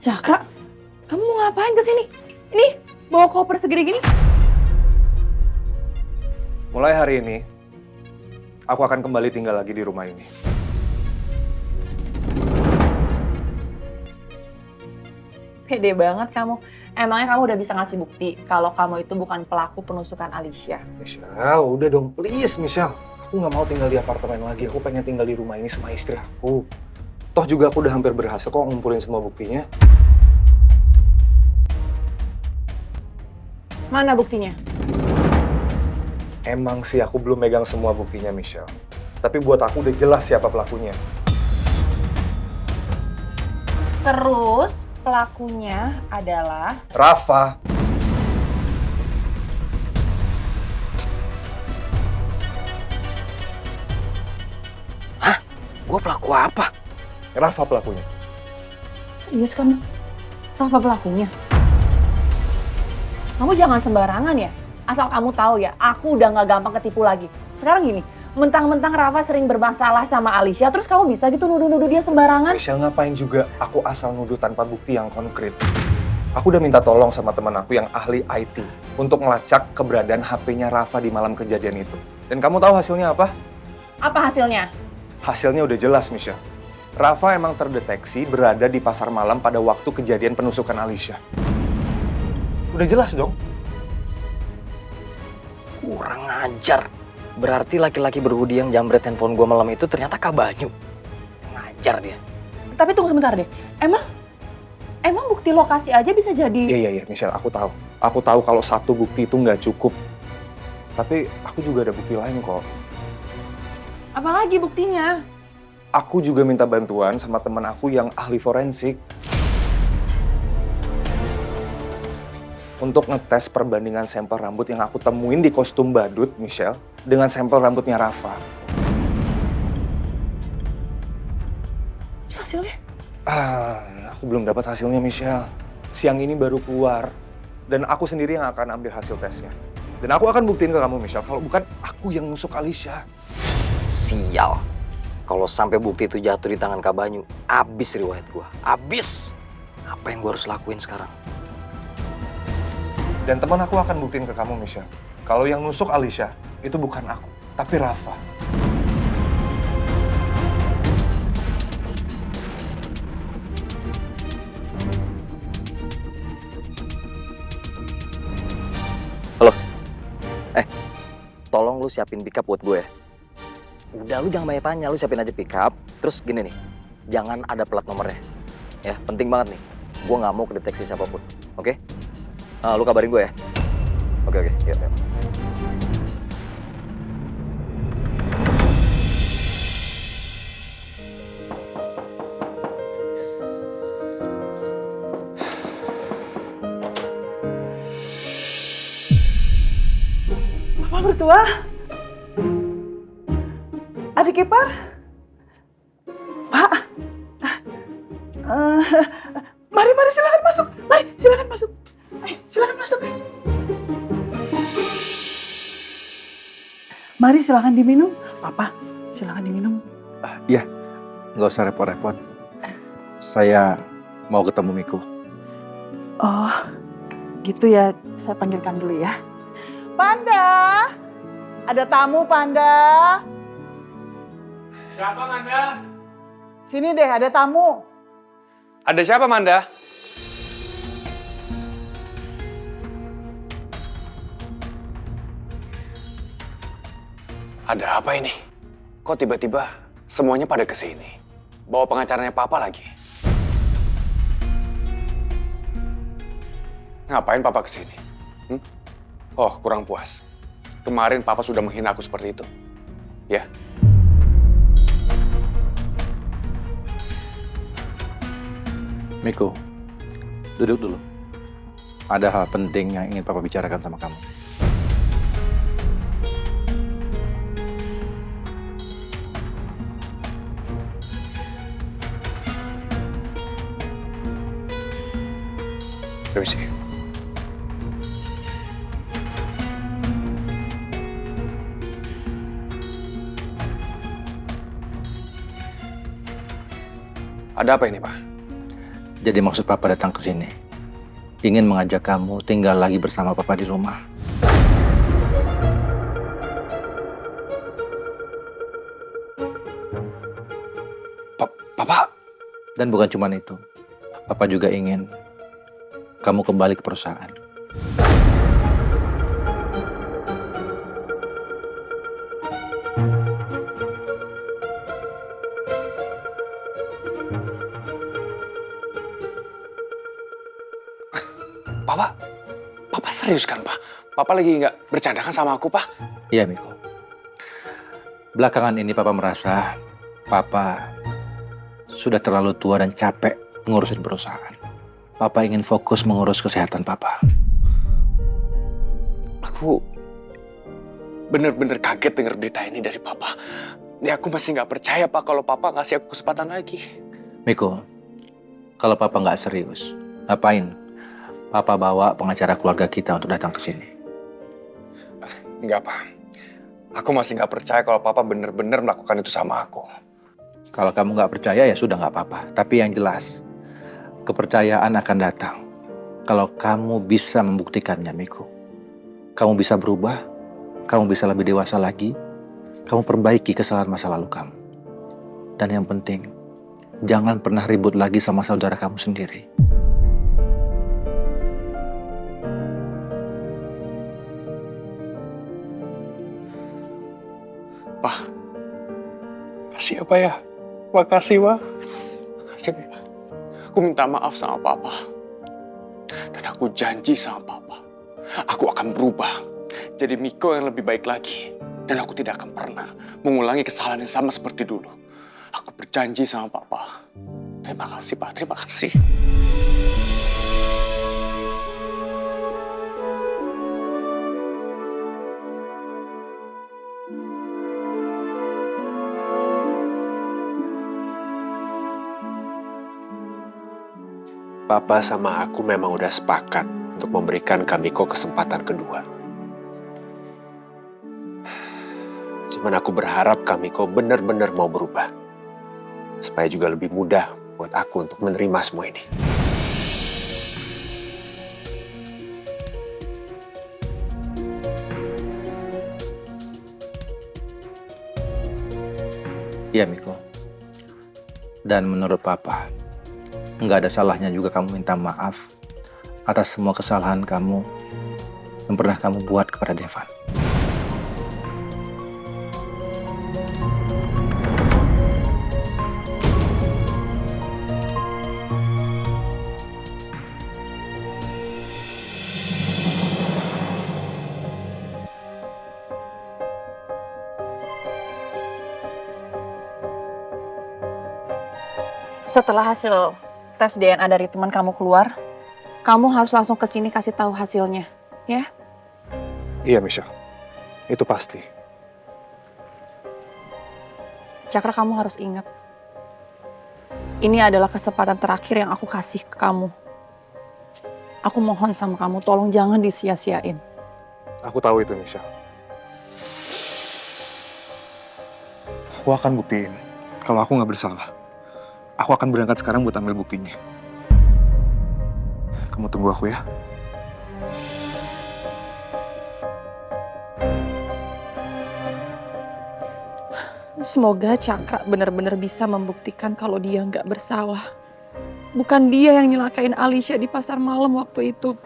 Cakra, kamu mau ngapain kesini? Ini bawa koper segede gini? Mulai hari ini, aku akan kembali tinggal lagi di rumah ini. Pede banget kamu. Emangnya kamu udah bisa ngasih bukti kalau kamu itu bukan pelaku penusukan Alicia? Michelle, udah dong, please Michelle. Aku nggak mau tinggal di apartemen lagi, aku pengen tinggal di rumah ini sama istri aku. Toh juga aku udah hampir berhasil kok ngumpulin semua buktinya. Mana buktinya? Emang sih aku belum megang semua buktinya, Michelle. Tapi buat aku udah jelas siapa pelakunya. Terus pelakunya adalah... Rafa. Hah? Gue pelaku apa? Rafa pelakunya. Serius kan? Rafa pelakunya? Kamu jangan sembarangan ya. Asal kamu tahu ya, aku udah gak gampang ketipu lagi. Sekarang gini, mentang-mentang Rafa sering bermasalah sama Alicia, terus kamu bisa gitu nuduh-nuduh dia sembarangan? Michelle, ngapain juga aku asal nuduh tanpa bukti yang konkret. Aku udah minta tolong sama teman aku yang ahli IT untuk ngelacak keberadaan HP-nya Rafa di malam kejadian itu. Dan kamu tahu hasilnya apa? Apa hasilnya? Hasilnya udah jelas, Michelle. Rafa emang terdeteksi berada di pasar malam pada waktu kejadian penusukan Alicia. Udah jelas dong. Kurang ajar. Berarti laki-laki berhoodie yang jambret handphone gue malam itu ternyata Kak Banyu. Ngajar dia. Tapi tunggu sebentar deh, emang bukti lokasi aja bisa jadi... Iya, Michelle, aku tahu. Aku tahu kalau satu bukti itu nggak cukup. Tapi aku juga ada bukti lain kok. Apalagi buktinya? Aku juga minta bantuan sama teman aku yang ahli forensik. Untuk ngetes perbandingan sampel rambut yang aku temuin di kostum badut, Michelle, dengan sampel rambutnya Rafa. Terus hasilnya? Aku belum dapat hasilnya, Michelle. Siang ini baru keluar. Dan aku sendiri yang akan ambil hasil tesnya. Dan aku akan buktiin ke kamu, Michelle, kalau bukan aku yang nusuk Alicia. Sial. Kalau sampai bukti itu jatuh di tangan Kak Banyu, abis riwayat gue. Abis. Apa yang gue harus lakuin sekarang? Dan teman aku akan buktiin ke kamu, Michelle. Kalau yang nusuk Alicia, itu bukan aku, tapi Rafa. Halo? Tolong lu siapin pickup buat gue ya. Udah, lu jangan banyak tanya, lu siapin aja pickup. Terus gini nih, jangan ada plat nomornya. Ya, penting banget nih. Gue nggak mau kedeteksi siapapun, oke? Lu kabarin gue ya. Oke, yuk. Bapak mertua? Adik ipar? Pak? Mari silakan masuk. Mari silakan masuk. Silakan masuk. Mari silakan diminum. Papa, silakan diminum. Iya, nggak usah repot-repot. Saya mau ketemu Miko. Oh, gitu ya. Saya panggilkan dulu ya. Panda! Ada tamu, Panda. Siapa, Manda? Sini deh, ada tamu. Ada siapa, Manda? Ada apa ini? Kok tiba-tiba semuanya pada kesini? Bawa pengacaranya Papa lagi. Ngapain Papa kesini? Oh, kurang puas. Kemarin Papa sudah menghina aku seperti itu. Ya? Miko, duduk dulu. Ada hal penting yang ingin Papa bicarakan sama kamu. Permisi. Ada apa ini, Pak? Jadi maksud Papa datang ke sini ingin mengajak kamu tinggal lagi bersama Papa di rumah. Papa, Dan bukan cuma itu. Papa juga ingin kamu kembali ke perusahaan. Papa serius kan, Pak? Papa lagi nggak bercanda kan sama aku, Pak? Iya, Miko. Belakangan ini Papa merasa Papa sudah terlalu tua dan capek ngurusin perusahaan. Papa ingin fokus mengurus kesehatan Papa. Aku bener-bener kaget dengar berita ini dari Papa. Ini aku masih nggak percaya, Pak, kalau Papa ngasih aku kesempatan lagi. Miko, kalau Papa nggak serius, ngapain Papa bawa pengacara keluarga kita untuk datang ke sini? Enggak, Pak. Aku masih nggak percaya kalau Papa bener-bener melakukan itu sama aku. Kalau kamu nggak percaya ya sudah nggak apa-apa. Tapi yang jelas, kepercayaan akan datang kalau kamu bisa membuktikannya, Miko. Kamu bisa berubah, kamu bisa lebih dewasa lagi, kamu perbaiki kesalahan masa lalu kamu. Dan yang penting, jangan pernah ribut lagi sama saudara kamu sendiri. Pak, kasih apa ya? Makasih, Pak. Makasih, Pak. Aku minta maaf sama Papa. Dan aku janji sama Papa, aku akan berubah jadi Miko yang lebih baik lagi. Dan aku tidak akan pernah mengulangi kesalahan yang sama seperti dulu. Aku berjanji sama Papa. Terima kasih, Pak. Terima kasih. Papa sama aku memang udah sepakat untuk memberikan Kamiko kesempatan kedua. Cuman aku berharap Kamiko benar-benar mau berubah. Supaya juga lebih mudah buat aku untuk menerima semua ini. Iya, Miko. Dan menurut Papa, nggak ada salahnya juga kamu minta maaf atas semua kesalahan kamu yang pernah kamu buat kepada Devan. Setelah hasil tes DNA dari teman kamu keluar, kamu harus langsung ke sini kasih tahu hasilnya, ya? Iya, Michelle. Itu pasti. Cakra, kamu harus ingat. Ini adalah kesempatan terakhir yang aku kasih ke kamu. Aku mohon sama kamu, tolong jangan disia-siain. Aku tahu itu, Michelle. Aku akan buktiin kalau aku nggak bersalah. Aku akan berangkat sekarang buat ambil buktinya. Kamu tunggu aku ya. Semoga Cakra benar-benar bisa membuktikan kalau dia nggak bersalah. Bukan dia yang nyelakain Alicia di pasar malam waktu itu.